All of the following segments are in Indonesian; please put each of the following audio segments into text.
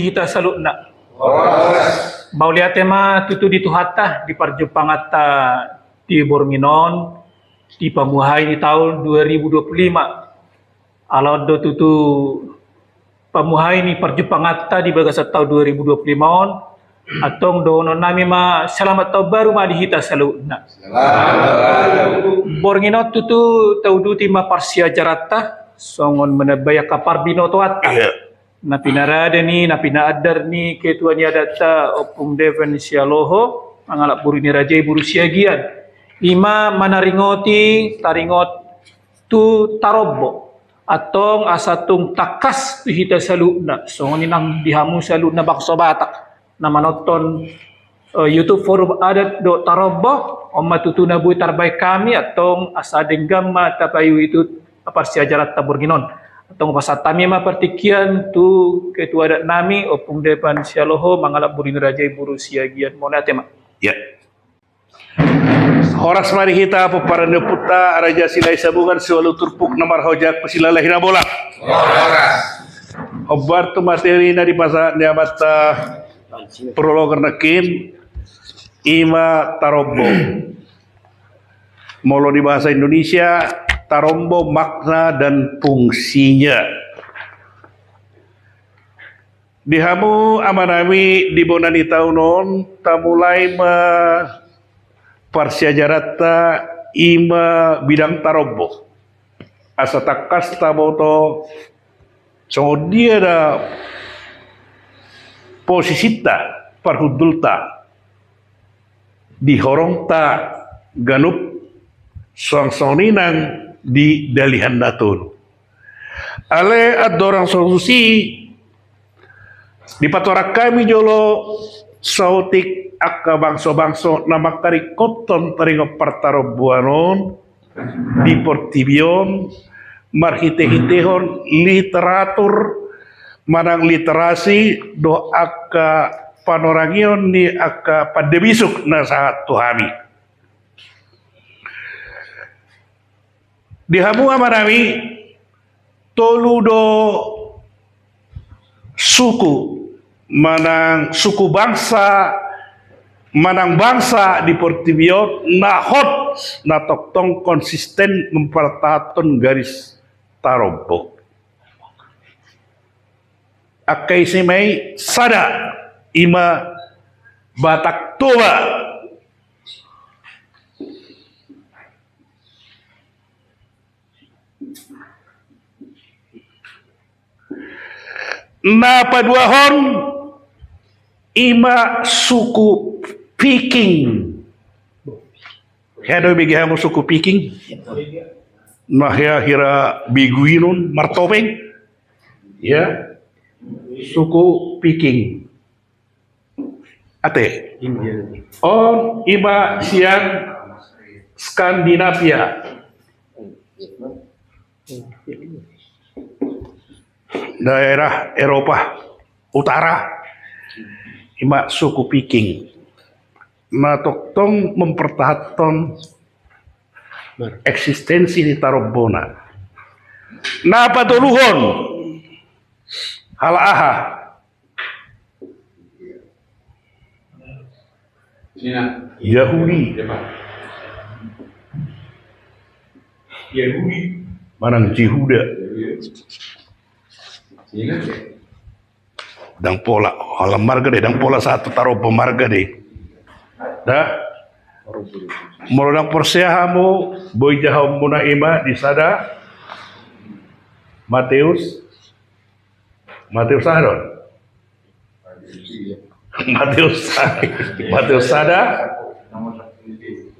dihita salukna. Mau lihat tema tutu di tuhata di parjupangata di Bornginon di pamuhai di tahun 2025. Alado tutu pamuhai ni parjupangata di bagasa tahun 2025 atong dono nami ma selamat tahun baru ma dihita salukna. Bornginon tutu tauduti ma parsia jarata songon menabaya kapar bino toata. Na pinarada ni, na pinaadar ni ketua ni adata opung devan sialoho mangalak buru ni raja buru siagian. Ima manaringoti taringot tu tarobo atong asatung takas tu hita salukna. So nang dihamu salukna bakso batak na manoton YouTube forum adat do tarobo omma tutuna bui tarbaik kami atong asadeng gamma tapayu itu parsia jarat taburginon. Atong pasatami ma partikian tu ketua adat nami opung depan sialoho mangalap burin raja buru siagian monate ma. Ya. Horas mari kita peparan puta raja silai sabungan siwalu turpuk nomor hojak pasilalah hina bola. Obar tu materi na di pasal ni abata prologer nakin ima tarombo. Molo di bahasa Indonesia tarombo makna dan fungsinya. Dihamu amanami di bonani taunon tamulai ma parsiajarata ima bidang tarombo. Asa takas taboto so dia da posisita parhudulta dihorongta ganup soang-soninang di dalihan datun. Ale adorang solusi di patorak kami jolo sautik akka bangso-bangso namak tari koton taringo partarobuanon di portibion marhite-hitehon literatur manang literasi do akka panorangion ni akka pandebisuk na saat tuhami. Dihamu amanami toludo suku manang suku bangsa manang bangsa di Portibio nahot na toktong konsisten mempertaton garis tarombo. Akai semai sada ima Batak Toba na paduahon ima suku Peking. Hado bigihamu suku Peking. Nahya hira biguinun martopeng. Ya. Suku Peking. Ate. On ima siang Skandinavia. Daerah Eropa Utara ima suku Peking na toktong mempertahankan eksistensi di Tarombona na patuluhon halaha Yahudi manang Jehuda dang pola halam marga deh dang pola satu taruh pemarga deh dah molodang persehamu boy jaham munaima di sada Mateus Saron Mateus sada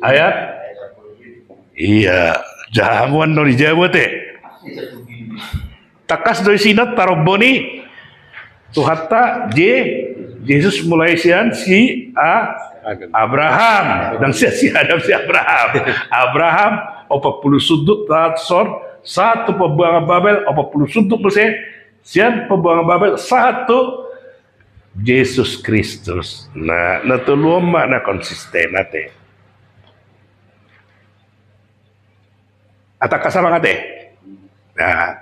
ayat iya jahamuan no di Jawa teh takas dari sinat taroboni tuhata Yesus mulai sian si Abraham dan si Adam si Abraham 40 sudut tatsor satu pembuangan Babel 40 sudut bersih sian pembuangan Babel satu Yesus Kristus. Nah natulung makna konsisten nate ataka sama ngate nah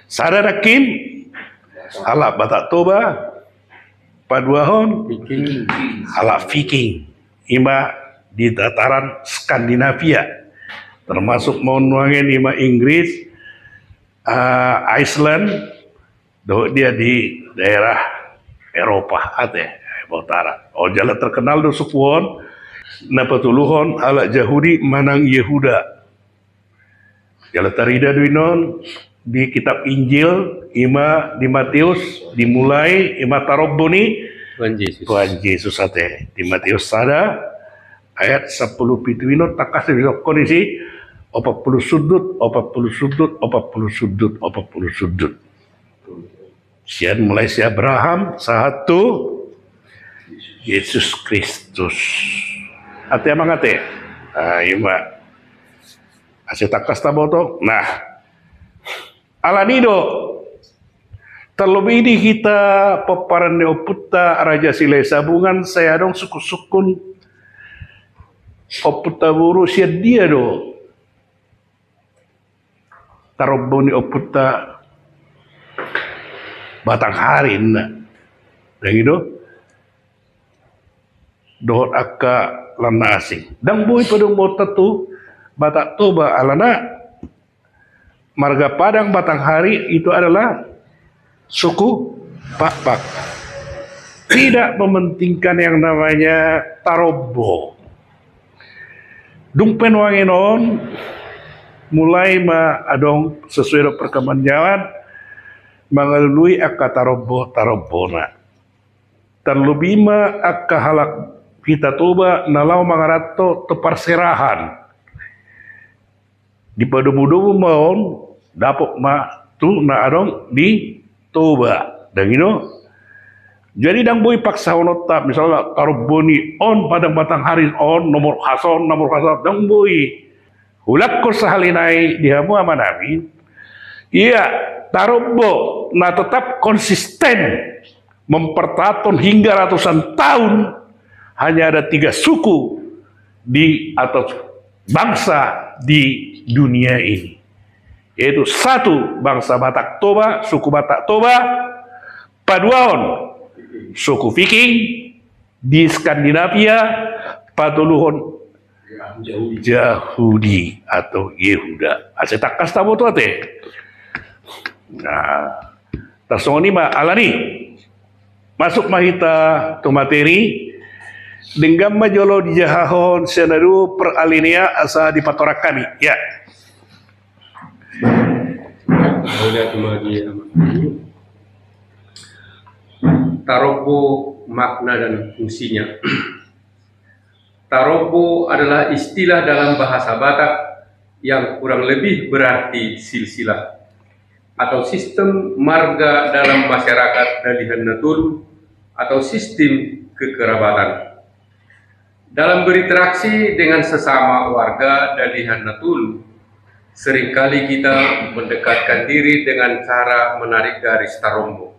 sadarakin halap Batak Toba paduahon ala Viking ima di dataran Skandinavia termasuk Monwangen ima Inggris, Iceland, dia di daerah Eropa ate utara. Oh jalan terkenal do sukuon na patuluhon ala Yahudi manang Yehuda. Jalan tarida duinon di kitab Injil ima di Matius dimulai ima taroboni Tuhan Yesus ate di Matius sada ayat 10 pituino takas di kondisi 40 sudut. Sian mulai si Abraham satu Yesus Kristus. Ate amang ate. Ima. Ase takas taboto. Nah, alanido. Terlebih ini kita peparan neoputta Raja Sile Sabungan saya dong suku-sukun oputta buru sia dia do. Taroboni oputta batang harin. Dan itu dohot akka lana asing. Dang boy padung mota tu batak toba alana marga Padang Batanghari itu adalah suku Pakpak. Tidak mementingkan yang namanya tarobo. Dung penwangenon mulai ma adong sesuai perkembangan jalan mengalui akka tarobona. Terlebih ma akka halak kita toba nalau mangarato teparserahan. Di padumu-dumu maon dapok ma tu na adong di toba. Dan ino jadi dang boy paksa onotap misalnya taroboni on Padang Batanghari on nomor hason dang boy hulak ko sahalinai dihamu amanami. Iya tarobo na tetap konsisten mempertaton hingga ratusan tahun. Hanya ada 3 suku di atau bangsa di dunia ini, yaitu satu bangsa Batak Toba, suku Batak Toba, paduaon suku Viking di Skandinavia, patuluhon Yahudi atau Yehuda. Ase takas tabo tu ate. Nah, tasoni ma alani masuk mahita tu materi. Dengan majolo di jahahon senaru peralinea asa di patorak kami. Ya. Tarobo makna dan fungsinya. Tarobo adalah istilah dalam bahasa Batak yang kurang lebih berarti silsilah atau sistem marga dalam masyarakat Dalihan Natun atau sistem kekerabatan. Dalam berinteraksi dengan sesama warga Dalihan Natun, seringkali kita mendekatkan diri dengan cara menarik garis tarombo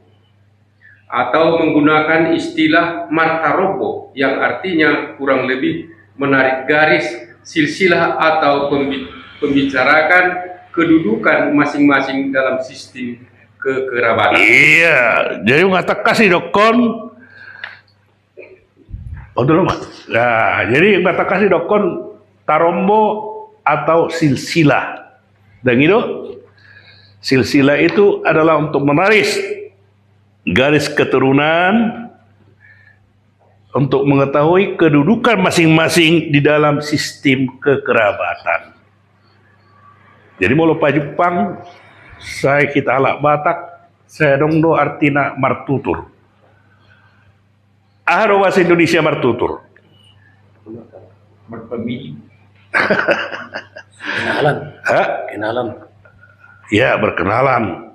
atau menggunakan istilah martarobo yang artinya kurang lebih menarik garis silsilah atau pembicarakan kedudukan masing-masing dalam sistem kekerabatan. Iya, jadi ngata kasih dokon. Oh dulu mas. Nah, jadi ngata kasih dokon tarombo atau silsilah. Dan itu silsilah itu adalah untuk menarik garis keturunan untuk mengetahui kedudukan masing-masing di dalam sistem kekerabatan. Jadi mau lupa Jepang, saya kita alak Batak, saya dongdo artina martutur. Aharo bahasa Indonesia martutur. Kenalan. Ya, berkenalan.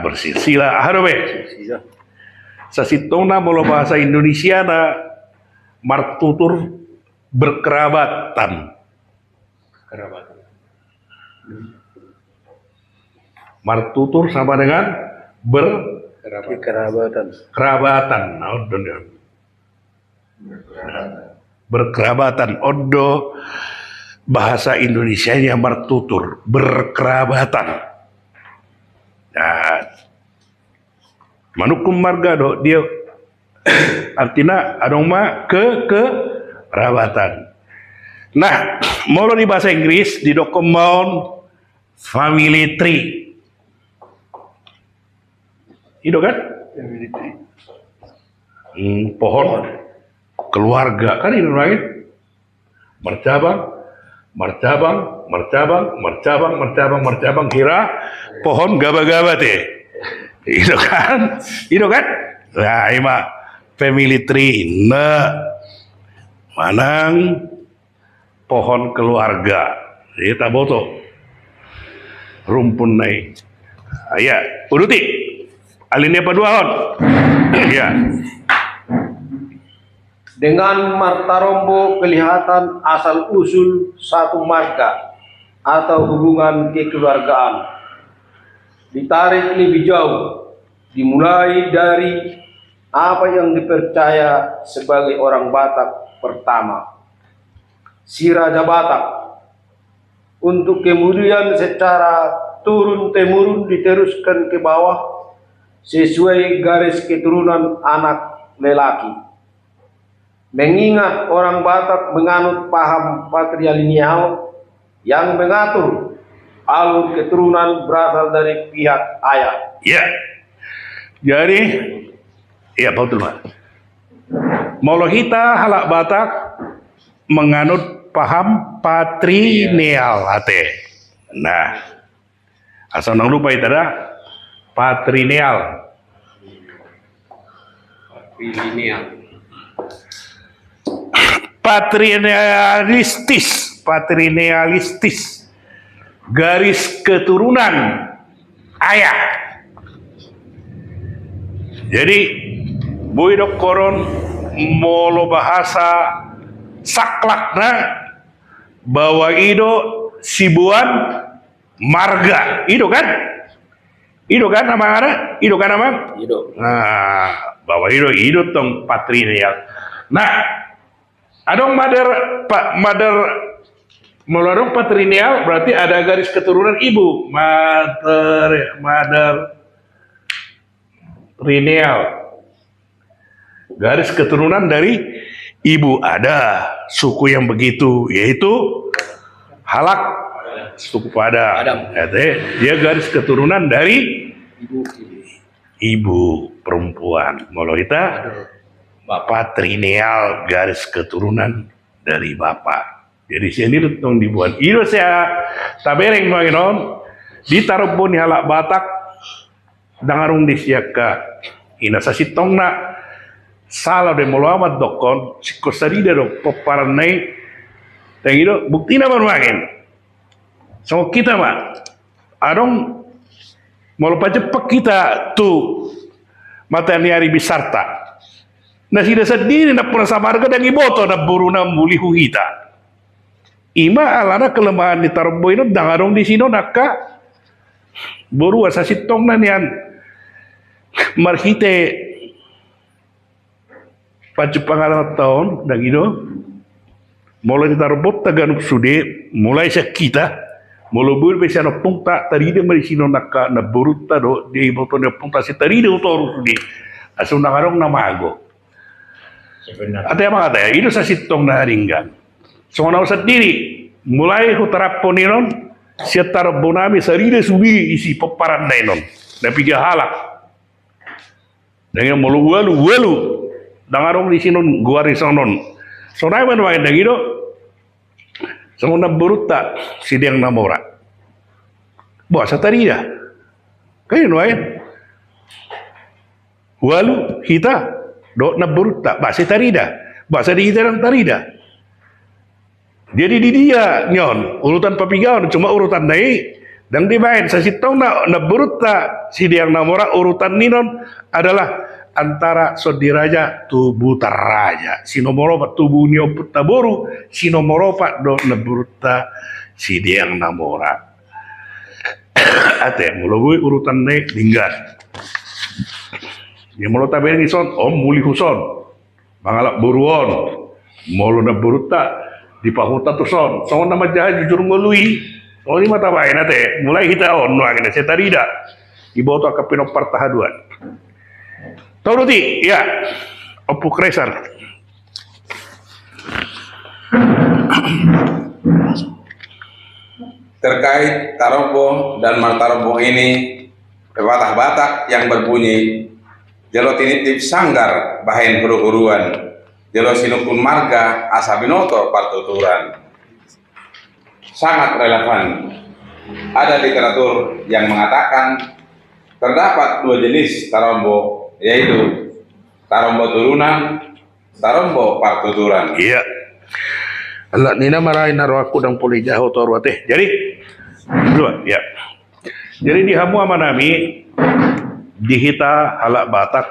Bersilsilah. Aharo be. Sasitona mau bahasa Indonesia na martutur berkerabatan. Martutur sama dengan kerabatan. Berkerabatan. Odo bahasa Indonesianya martutur berkerabatan. Nah, Manukum marga do dia artinya adong ma kerabatan. Nah, molo di bahasa Inggris di dokumen family tree. Itu kan? Pohon keluarga kan itu lain. Mercabang kira pohon gaba-gaba teh. Itu kan? Nah, ini mah family tree. Nah, manang pohon keluarga. Kita boto rumpun naik. Ayah, uruti. Alinea paduahon. Ya. Dengan martarombo kelihatan asal-usul satu marga atau hubungan kekeluargaan. Ditarik lebih jauh, dimulai dari apa yang dipercaya sebagai orang Batak pertama, si Raja Batak, untuk kemudian secara turun-temurun diteruskan ke bawah sesuai garis keturunan anak lelaki. Mengingat orang Batak menganut paham patrilineal yang mengatur alur keturunan berasal dari pihak ayah. Ya. Jadi, ya betul Pak. Molo kita halak Batak menganut paham patrilineal ate. Nah, asal nang lupa itu dah patrilineal. Patrilinealistis, garis keturunan ayah. Jadi boy dok koron molo bahasa saklakna bahwa ido sibuan marga ido kan nama ada ido kan nama Ido. nah bahwa ido tong patrilineal. Nah adong madar melarang patrilineal berarti ada garis keturunan ibu matrilineal, garis keturunan dari ibu. Ada suku yang begitu, yaitu Halak suku Padang. Dia garis keturunan dari ibu perempuan. Kalau kita patrilineal, garis keturunan dari bapak. Jadi sini tong dibuat. Itu saya tabereng manginon ditaruh pun halak Batak dangarung disiaka ina sasitongna salah de mulamat dokon sikosari de dok peparanai tengido bukti na mangin. So kita mah adong mau cepat kita tu mataniari bisarta. Nah sida sendiri na pura samarga dan iboto na buruna mulihu kita. Ima alana kelemahan di tarbo ini dangarong di sino naka boru asa sitong na niyan marhite pangalan tahun dan ino mulai di tarbo taganuk sude mulai sa kita mulai bur besa no punta taride mari sino naka na boruta do di boto na punta si taride utoru sude aso dangarong na mago. Ate apa kata ya itu sa sitong na haringgan. Soalnya sendiri mulai hutarapon ninon siatar bonami saride subi isi peparan nainon dan piga halak dengan mulu walu dangarong di sinon guari sonon sonai man dengan itu semua beruta sidang namora bawa satarida kayak nuain walu hita do na beruta bahasa tarida bahasa di hita tarida. Jadi di dia nyon urutan papigaon cuma urutan naik dan dimain sasitong na beruta sidang namora urutan ninon adalah antara sodiraja tubuh taraja sinomoropa tubuh nyo taboru sinomoropa do na beruta sidang namora ate mulai urutan naik linggan ya mulo tabel ison om muli huson mangalak buruon molo na beruta di pahuta tu son nama jahat jujur ngelui ini mata baik nate mulai kita on nuangin setarida ibu tu akapino pertahaduan Tauruti, ya. Opu Kresar. Terkait Tarombo dan Martarombo ini, pepatah Batak yang berbunyi jelo tinitif sanggar bahen huru-huruan, jelo sinukun marga asabinoto partuturan. Sangat relevan. Ada literatur yang mengatakan terdapat dua jenis Tarombo, yaitu Tarombo turunan, Tarombo partuturan. Iya. Allah nina marahin naro aku dan puli jaho toru teh. Jadi dua, ya. Jadi di hamu amanami dihita halak Batak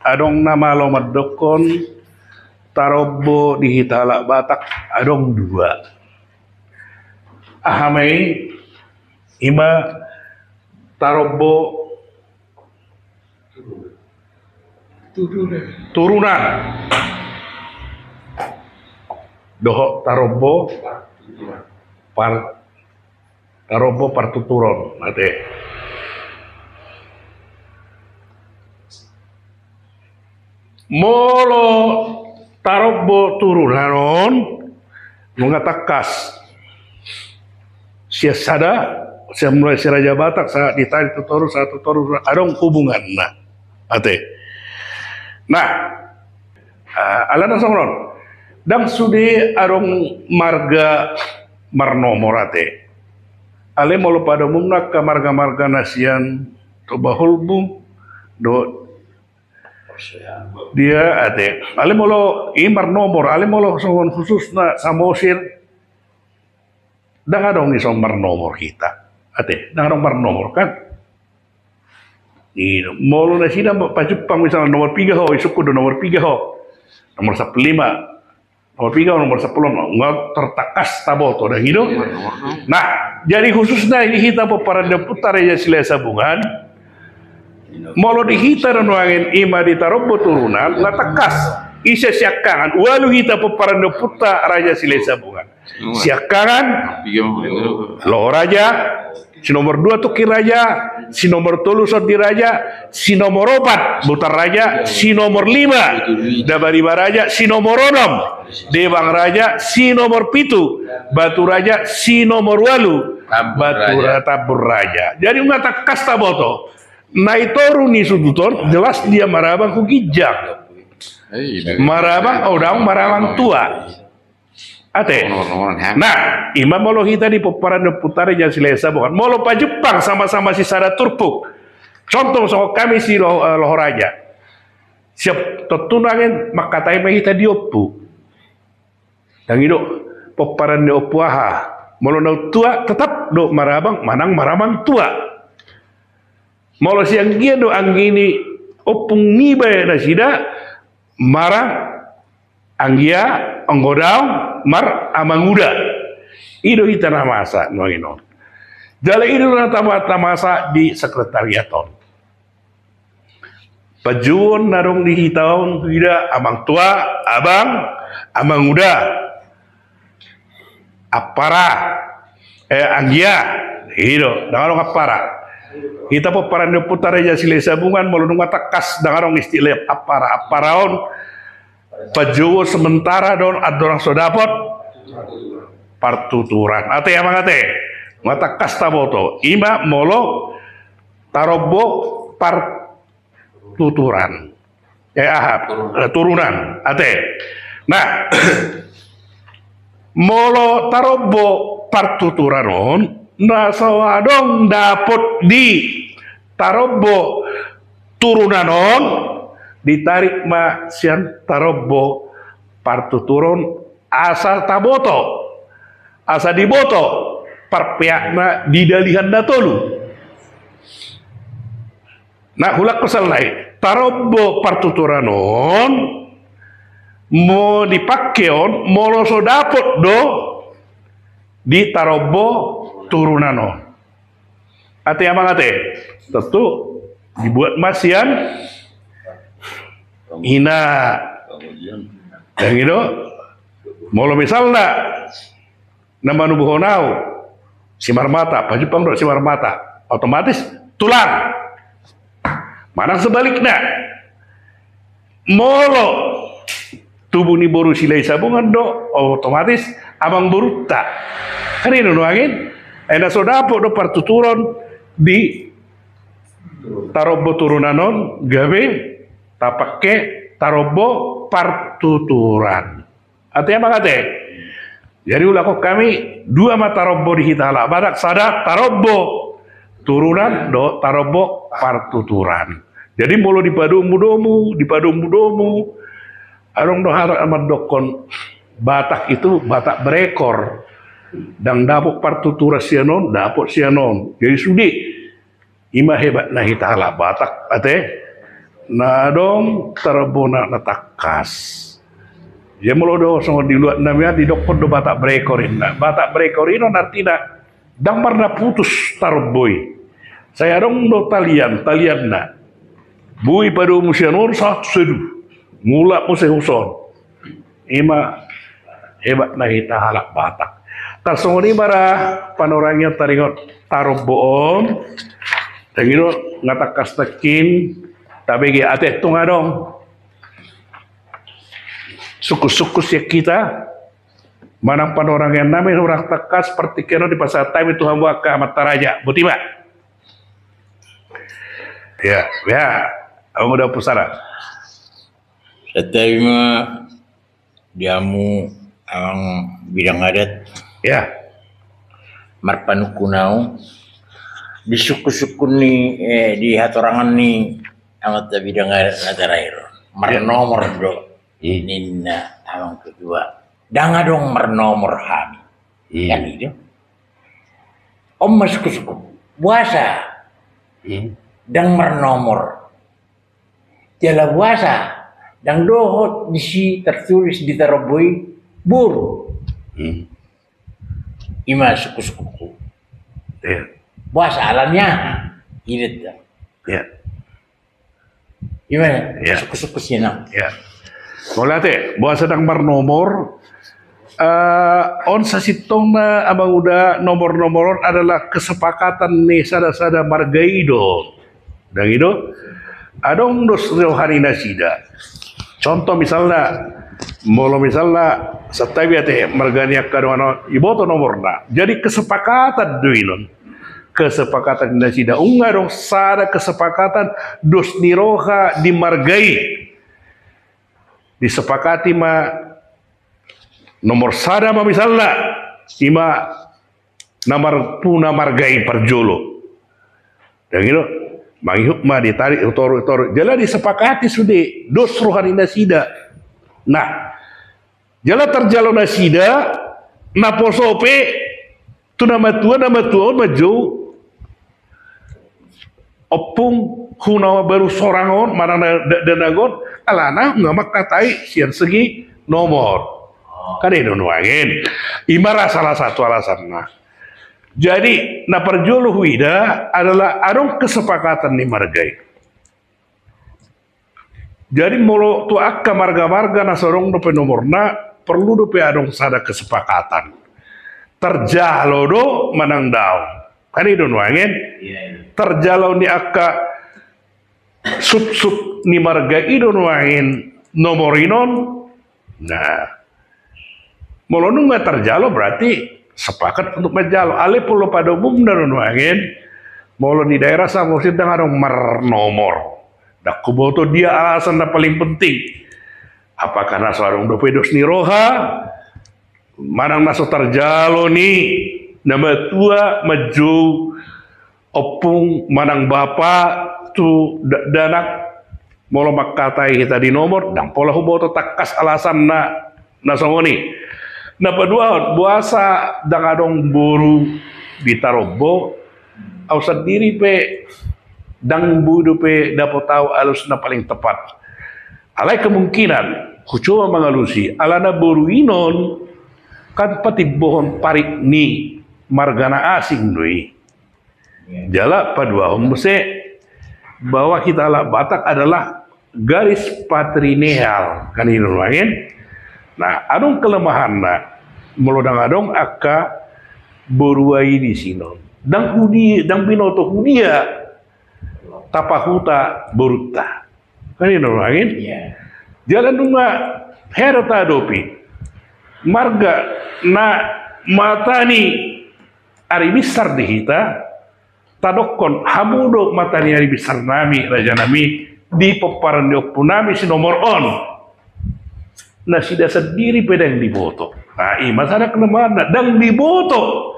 adong nama lo medokon Tarombo dihita halak Batak adong dua. Ahamai ima Tarombo turunan. Doho Tarombo Tarombo partuturon mate. Molo Tarombo turunanon mengatakas sia sada sia mulai si Raja Batak saat ditarik tutoru satu toru adong hubungan ate. Nah, alana songron dang sudi arong marga marnomorate ale molo pada umumna ka marga-marga nasian to bahulbu do dia ate ale molo i marnomor ale molo songon khususna samosir dang adong ni song marnomor kita ate dang adong marnomor kan ini molo na sida pajupang misalnya nomor 3 ho isuku do nomor 3 ho nomor 15 nomor 3 nomor 10 nggak tertakas taboto dah gitu. Nah, jadi khususnya ini kita para deputar ya sila sabungan molo dihita dan wangin ima di Tarombo turunan nggak takas isa siakangan walu kita para deputar raja sila sabungan siakangan lo raja si nomor 2 tuh raja si nomor 3 sodi raja si nomor 4 butar raja si nomor 5 dabari raja si nomor 6 dewang raja si nomor 7 batu raja si nomor 8 batu tabur raja jadi ngata kasta boto naitoru ni suduton jelas dia marabang kugijang marabang odang marabang tua ate. Nah, imam molo kita di peparan putare jan silesa bukan. Molo pa Jepang sama-sama si sada turpuk. Contoh so kami si Lohoraja. Siap tetunangan makatai mah kita diopu. Dan itu peparan de opuaha. Molo nau tua tetap do marabang manang marabang tua. Molo siang gia do anggini opung niba na sida marang anggia anggodau mar amanguda ido kita namasa no ino jale ido tamasa di sekretariaton pajuon narong di hitaon tidak amang tua abang amang muda apara anggia ido dangarong apara kita po para deputar ya sila sabungan molunung matakas dangarong istilah aparaon pajuwo sementara don adorang sodapot partuturan ate amang ate mata kasta boto ima molo Tarombo partuturan turunan ate nah molo Tarombo partuturanon nasawadong dapot di Tarombo turunanon ditarik ma sian Tarombo partuturun asal taboto asa diboto parpiakna didalihan datolu nah hulak kesal naik Tarombo partuturanon mo dipakkeon molo so dapot do di Tarombo turunanon ate amang ate tentu dibuat masian ina yang itu molo misalnya nama nubuhonau simar mata pajupang do simar mata otomatis tulang mana sebaliknya molo tubuh ni boru silai sabungan do otomatis abang boruta kan ini nuangin ena so dapok do partuturon di tarobo turunanon gawe tapake tarobo partuturan artinya apa kate jadi ulah kok kami dua mata robo di hitala badak sadak tarobo turunan do tarobo partuturan jadi mulu di padung mudomu arong dohara amat dokon Batak itu Batak berekor dan dapok partutura sianon dapok sianon jadi sudi ima hebat nah hitala Batak ate na dong terbona natakas ya mulu do songo di luar namanya di dokon do Batak berekor inna Batak berekor ino artinya dang marna putus tarboy saya dong do talian na bui pada musianon sak sedu mula musehuson ima hebat na hita halak Batak tasong ni bara panorangnya taringot taroboon tagino ngatakas takin tabegi ate tungadong sukus-sukus ya kita manang panorangnya namin orang takas seperti keno di pasar time itu hamba ke amat taraja butima ya aku udah pusara Setiap diamu ang bidang adat ya marpanukunau di suku-suku ni di hatorangan ni amat bidang adat natarairo marnomor do ini na awang kedua danga dong marnomor hami kan itu mas suku-suku puasa dang marnomor jala puasa dan dohot disi tertulis di taroboi buru ima suku-suku bahasa alamnya ini gimana suku-suku sina mulai teh bahwa sedang bernomor on sasitong na abang udah nomor-nomor adalah kesepakatan nih sada-sada margaido dan itu adong dos hari nasida contoh misalnya setabi ate margania kadang iboto nomorna jadi kesepakatan duinon kesepakatan nasida unga dong sada kesepakatan dos niroha di margai disepakati ma nomor sada ma misalnya ima namar puna margai perjolo dan gitu manghuk ma ditarik utoro jala disepakati sudah dos rohani nasida nah jala terjalo nasida na posope tu nama tua maju opung hunawa baru sorangon marang danagon alana ngamak katai sian segi nomor kan itu nuangin imara salah satu alasan nah jadi na perjolo huida adalah adong kesepakatan ni margai jadi molo tu akka marga-marga na sorong dope nomorna perlu dope adong sada kesepakatan terjalo do manang daun kan itu nuangin terjalo ni akka sub ni marga ido nuangin nomorinon nah molo nunga terjalo berarti sepakat untuk menjalo ale pulau pada umum dan nuangin molo di daerah sama sedang ada nomor dak kuboto dia alasan yang paling penting apakah nasarung dopedos niroha manang naso terjalo nih nama tua maju opung manang bapak tu danak molo makatai kita di nomor dan pola huboto takas alasan na nasongoni nah kedua buasa dangadong buru ditarobo au sendiri pe dang budu pe dapat tahu alus na paling tepat alai kemungkinan kucoba mengalusi alana buru inon kan pati bohon parik ni margana asing doi jala padua homse bahwa kita lah Batak adalah garis patrineal kan ini lain. Nah, adong kelemahan na melodang adong akka boruai di sino. Dang binoto hunia tapahuta boruta. Kan ini lain. Jalan rumah herota dopi. Marga na matani ari besar di hita tadokon hamudo matani ari besar nami raja nami di peparan diopu nami si nomor on na sida sendiri pedang diboto masalah kelemana dang diboto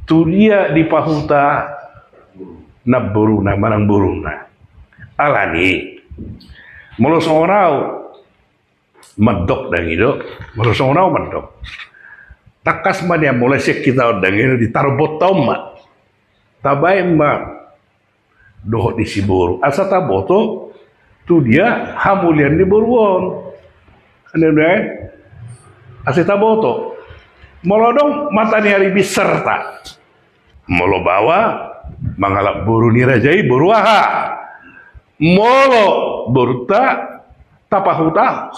tu dia di pahuta na buruna manang buruna alani molo sorau medok dang itu molo sorau medok takas man yang mulai kita dang itu ditaruh botol ma tabay ma doh di siburu asa taboto tu dia hamulian di buruan ane asa taboto molodong matani hari biserta molo bawa mangalap buru ni rajai buruaha molo buruta tapahuta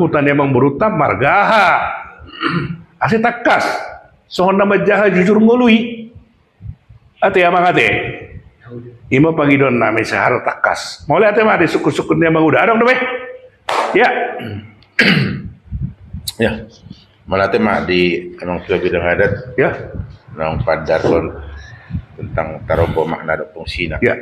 hutan emang buruta margaha asa takas sohon nama jaha jujur ngului ate amang ate ima pangidon nami seharo takas mulai ate mah di suku-suku dia emang udah dong deh ya ya malate mah di emang sudah bidang adat ya nang padarlon tentang tarombo makna do fungsina ya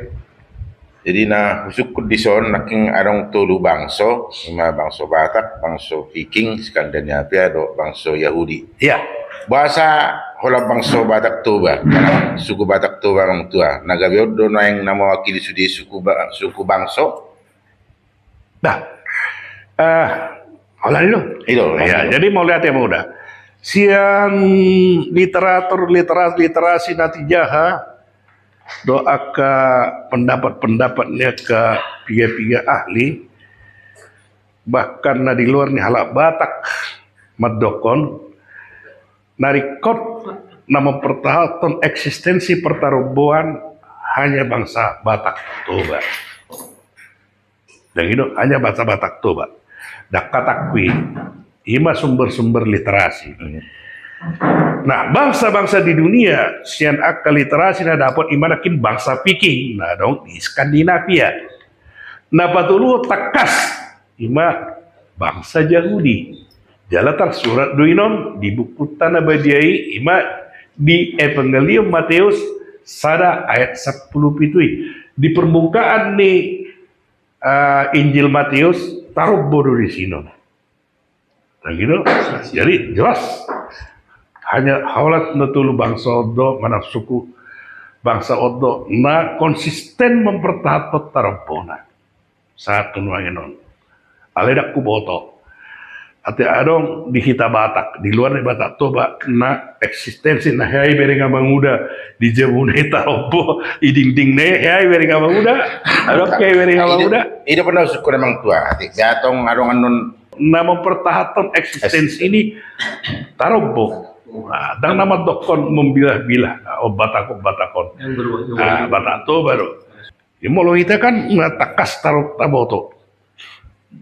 jadi na usuk dison naking arong tulu bangso ima bangso Batak bangso Viking Skandinavia do bangso Yahudi ya bahasa hola bangso Batak Toba karena suku Batak Toba orang tua nagabiod do na yang nama wakili sudi suku bangso dah hola dulu itu ya jadi mau lihat yang muda siang literasi nanti jaha doa ke pendapat-pendapatnya ke piga-piga ahli bahkan di luar nih halak Batak medokon narikot nama pertahanan eksistensi pertarubuan hanya bangsa Batak Toba dan itu hanya bangsa Batak Toba dak katakwi ima sumber-sumber literasi. Nah, bangsa-bangsa di dunia sian akal literasi na dapat imanakin bangsa Viking. Nah, dong di Skandinavia. Nah, patulu takas ima bangsa Yahudi. Jalatan surat duinon di buku Tanah Badiai ima di Evangelium Matius sada ayat 10 pitui. Di permukaan nih Injil Matius taruh bodoh di sini. Nah gitu, jadi jelas hanya haulat natulu bangsa Odo mana suku bangsa Odo na konsisten mempertahankan tarampona saat kenuangin non aledak kuboto ate adong di hita Batak di luar dari Batak Toba na eksistensi na hai beringa manguda di jebune taropo iding-ding ne hai beringa manguda adok kai beringa manguda itu pernah suku memang tua hati jatong adong anon nama pertahanan eksistensi ini tarobo dan nama dokon membilah-bilah batakon Batak to baru ya molo kita kan takas taruh taboto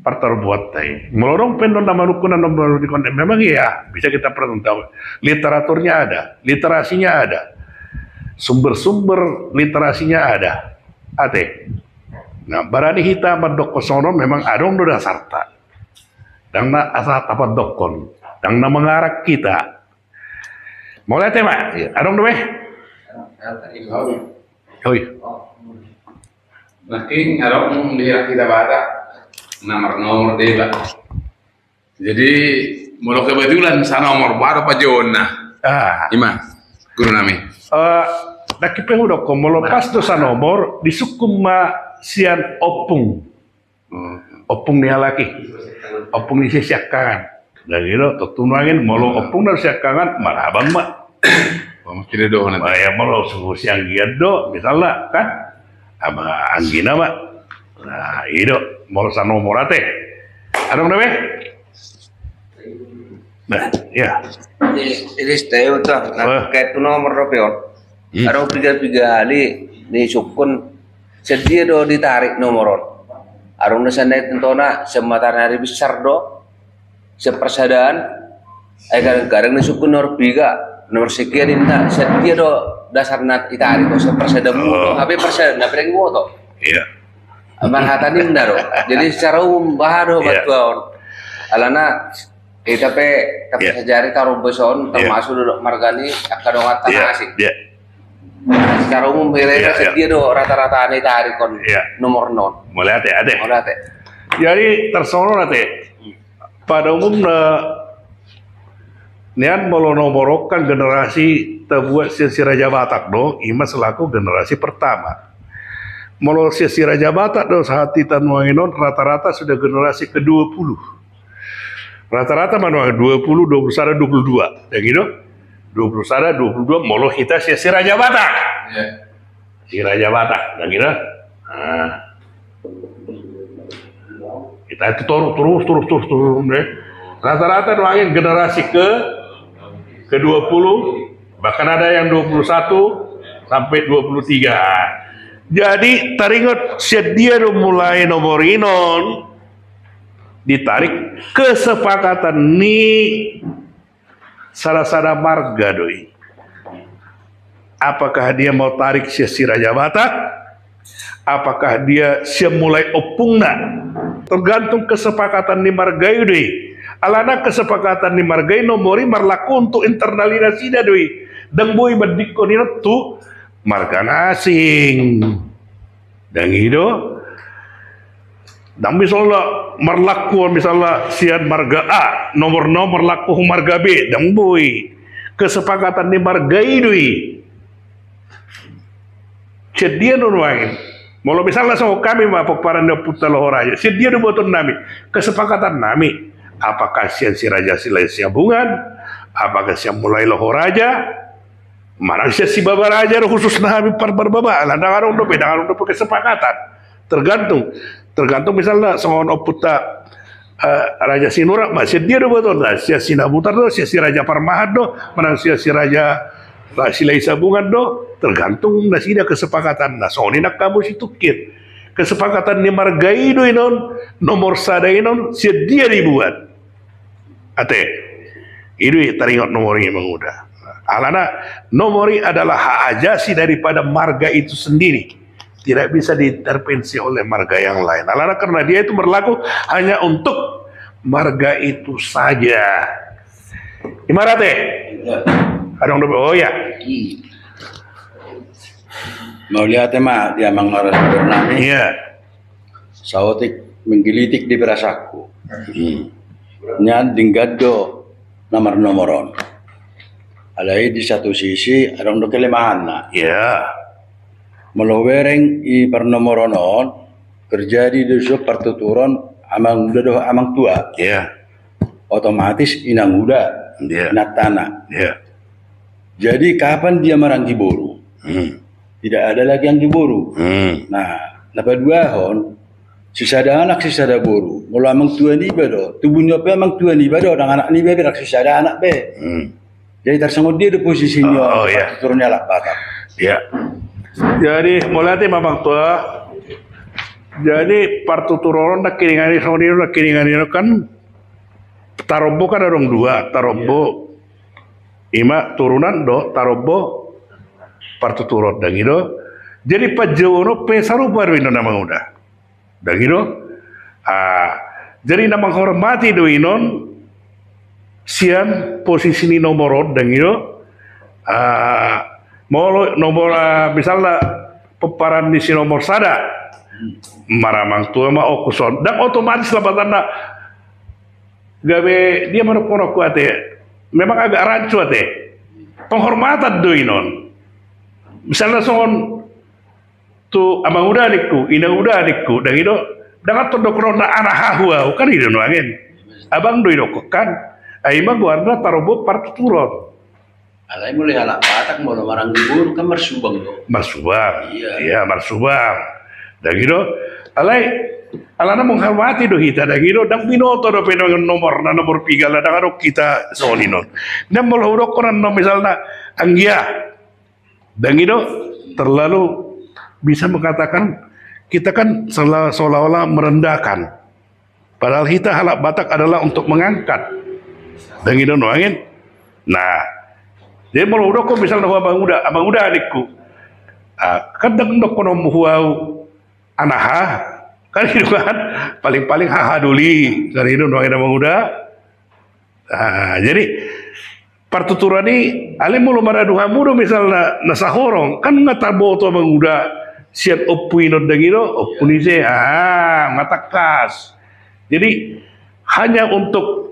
partar buat tay melorong pendon nama rukunan nomor di konten memang ya bisa kita tahu literaturnya ada literasinya ada sumber-sumber literasinya ada ate nah barani hitam dokosono memang adong do dasarta dan na asa tapat dokon dan na mengarak kita mulai tema adong dobe oi Makin adong dia kita baca nomor dela jadi mulu kebetulan sa nomor baru pa Jona ima guru nami daki pengudo ko molopas do sa nomor disukum ma sian opung opung ni halaki opung ni sisyakan dan gitu tutunangin molo opung na sisyakan marabang ma kira do na ya molo suhu siang giado misalnya kan ama anggina ma nah itu molo sa nomor ate adong nabe nah ya Ini tayo to, kahit tu nomor ropeon. Araw piga-piga ali ni sukun sedia do ditarik nomoron. Araw na sanay tentona sa matahari besar do sa persadaan ay kadang-kadang ni sukun nomor piga nomor sekian inta sedia do dasar nat itarik do sa persadaan mo. Abi persadaan na pereng mo to. iya Manhattan ini ndaro. Jadi secara umum bahado batuan. Alana tapi sejari taruh beson termasuk duduk margani kadongat tanah asing. Secara umum mereka sedia do rata-rata ane tarik kon nomor non. Mulai ate. Mulai ate. Jadi tersono ate. Pada umumnya nian molonomorokan generasi terbuat sesi Raja Batak do, ima selaku generasi pertama. Molo sesi Raja Batak do sehati tanuanginon rata-rata sudah generasi ke-20. Rata-rata mana 20, 21, 22. Dan gitu 21, 22 molo kita sesi Raja Batak. Si Raja Batak, dan gitu. Nah. Kita itu terus deh. Rata-rata nuangin generasi ke-20, bahkan ada yang 21 sampai 23. Jadi teringat sedia mulai nomor inon ditarik kesepakatan ni salah marga doi. Apakah dia mau tarik sesi Raja Batak? Apakah dia mulai opungna? Tergantung kesepakatan ni margai doi. Alana kesepakatan ni margai nomori marlaku untuk internalinasi dah doi. Dan boy badikon tu marga asing. Dan itu dan misalnya marlaku misalnya sian marga A nomor laku marga B dan boy kesepakatan ni marga idui sedia nuruangin mau misalnya so kami mah peparanda putra lohoraja sedia nu botol nami kesepakatan nami apakah sian si raja silai siabungan apakah sian mulai lohoraja marang siya si baba raja khusus na kami baba ala dangarong do kesepakatan tergantung misalnya songon oputa raja sinura masih dia do betul siya sinabutar do siya si raja parmahat do marang siya si raja silai sabungan do tergantung na sida kesepakatan na soni nak kamu situkit kesepakatan ni margai do inon nomor sada inon siya dia dibuat ate itu taringot nomornya mengudah. Alana nomori adalah hak ajasi daripada marga itu sendiri, tidak bisa diintervensi oleh marga yang lain. Alana karena dia itu berlaku hanya untuk marga itu saja. Imarate, adong dobe oh ya. Mau lihat mah dia manggaras bernami. Iya. Saotik menggelitik di berasaku. Nyan dinggado nomor-nomoron. Alai di satu sisi adong do kelemahan na. Ya. Melowereng i pernomoronon terjadi di pertuturan amang tua. Ya. Otomatis inang muda, nak tanah. Ya. Jadi kapan dia marang Giboro? Tidak ada lagi yang Giboro. Nah, napa dua hon sisada anak sisada boru. Mula amang tua ni bedo, tubuhnya pe amang tua ni bedo, dan anak ni bedo sisada anak be. Jadi tersangkut dia di posisinya turunnya lah Batak. Ya. Jadi mulai memang tua. Jadi partuturon nak kiringan ini kan Tarombo kan ada dua, Tarombo ima turunan do Tarombo partuturon dan gitu. Jadi Pajawono pesarupa itu nama udah. Dan gitu. Jadi nama hormati do inon sian posisi ini nomor dan itu mau nomor misalnya peparan di si nomor sada maramang tua mah okuson dan otomatis lapatan gawe dia menekono kuate memang agak rancu ate penghormatan do inon misalnya songon tu amang udah adikku inang udah adikku dan itu dengan tondok na anak hahua kan itu nuangin abang do itu kan Aima guarda tarobo partuturon. Alai mulai halak Batak mau marang Giboro kan marsubang do. Marsubang. Iya, marsubang. Dan gitu, alana menghormati do kita dan gitu dan binoto do penong nomor pigala dan aro kita solinon. Dan mau koran no misalnya anggia. Dan gitu terlalu bisa mengatakan kita kan seolah-olah merendahkan. Padahal kita halak Batak adalah untuk mengangkat. Dan itu nuangin. Nah, dia mau kok misalnya abang udah adikku. Kadang dok kono muhuau anaha Kan itu kan paling-paling hahaduli kan itu doang yang muda. Jadi partuturan ini ale mulu maraduha mudo misalnya nasahorong kan ngataboto menguda siat opuinod dagino opunise matakas. Jadi hanya untuk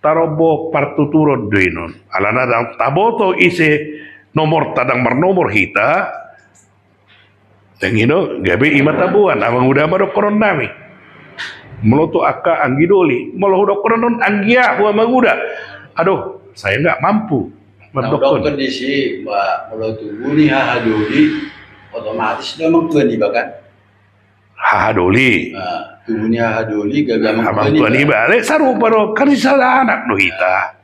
tarobo partuturon doinon alana dang taboto ise nomor tadang bernomor hita dan ino gabe ima tabuan amang udah maro koron nami meloto aka anggidoli meloto koron anggia huwa manguda aduh saya nggak mampu Nah, kondisi kalau tubuh nih hahadoli otomatis memang tuan iba kan hahadoli tubuhnya hahadoli gagal amang tuan iba le saru paro kan sisa anak do hita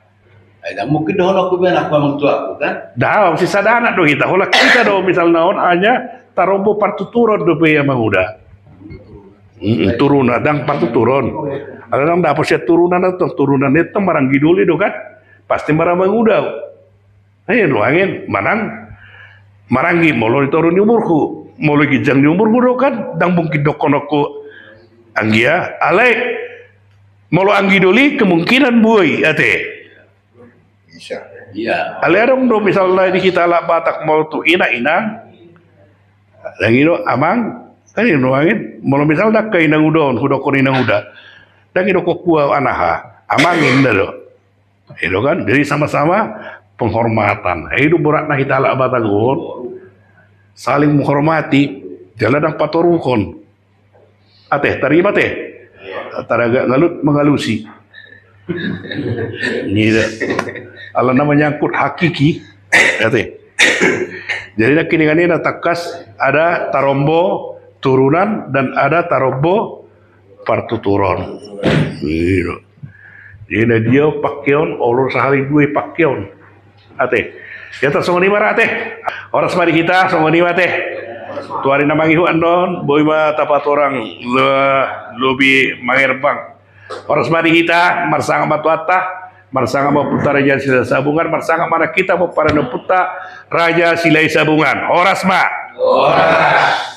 ada mungkin dahulu aku bilang aku memang tua aku kan dah sisa anak do hita hola kita do misal naon hanya tarobo partuturon do pe yang manguda turun adang partuturon adang dapat saya turunan atau turunan itu marang giduli do kan pasti marang manguda ayo lo angin manang marangi molo diturun di umurku molo gijang di umurku do kan dang mungkin dokonoko anggia alek molo anggi doli kemungkinan buai ate Bisa. iya alerong do misalnya di kita lah Batak mau tu ina dan itu amang kan itu angin molo misalnya ke inang udon hudo kon inang uda dan itu kokua anaha amangin do itu kan jadi sama-sama penghormatan itu berat nah kita lah Batak saling menghormati jalan dan patorukon ateh terima teh taraga ngalut mengalusi ini ala namanya nyangkut hakiki ateh jadi nak kini takas ada tarombo turunan dan ada tarombo partuturon gitu jadi dia pakion olor sehari dua pakion ateh kita semua ni marah teh orang semari kita semua ni teh tuari namangi andon boy ma tapat orang lobi mangerbang orang semari kita marsanga matuata marsanga mau putar raja sila sabungan marsanga mana kita mau para puta raja silai sabungan oras ma oras